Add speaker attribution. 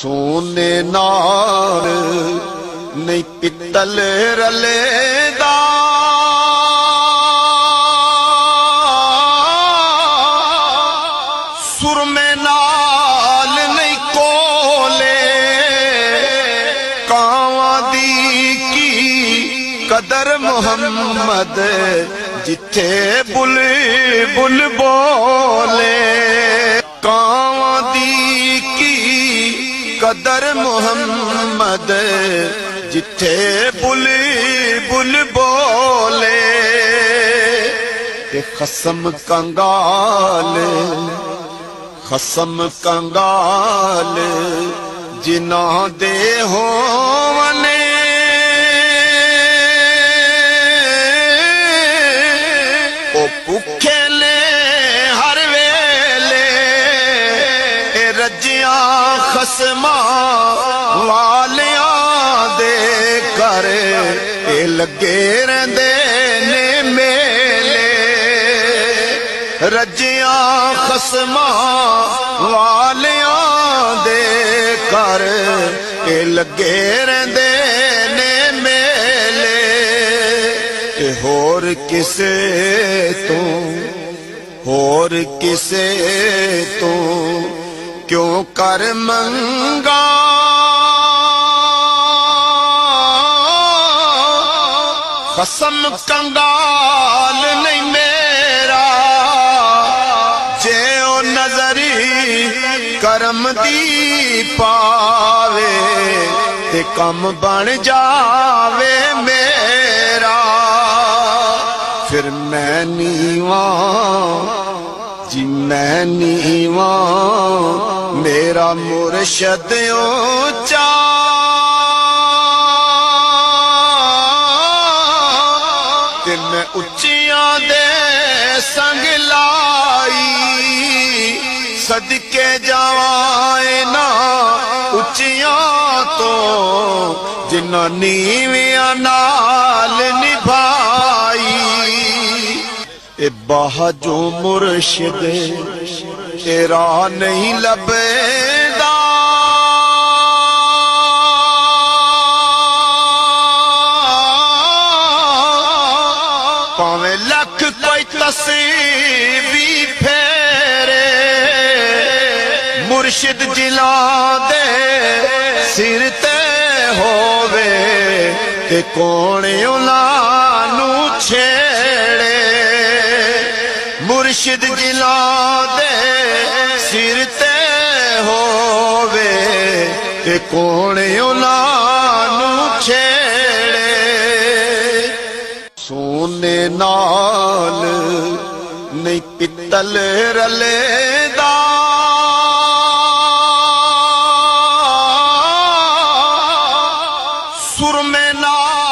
Speaker 1: سونے نال نہیں پتل رلے دا سرمے نال نہیں کولے کاواں دی کی قدر محمد جتھے بل بل بولے کاواں دی کی قدر محمد جتھے بل بل بولے تے خصم کنگال جنہاں دے ہونے او پکھے لے ہر ویلے اے رجیاں خصماں والیاں دے کر اے لگے رہندے نے میلے رجیاں خصماں والیاں دے کر اے لگے رہندے نے میلے تے ہور کسے تو کیوں کر منگا خصم کنگال نہیں میرا جے او نظری کرم دی پاوے تے کم بن جاوے میرا پھر میں نیواں جی میں نیواں میرا مرشد اونچا تے میں اچیاں دے سنگ لائی صدقے جاوائے نا اچیاں تو جنہاں نیویاں نال نبھائی اے باہ جو مرشد تیرا نہیں لبیدا پاویں لکھ کوئی تصویبی پھیرے مرشد جلا دے سر تے ہووے تے کون انہاں نوں چھیڑے مرشد جلا دے سر تے ہووے تے کون انہاں نوں چھیڑے سونے نال نہیں پتل رلے دا سرمے نال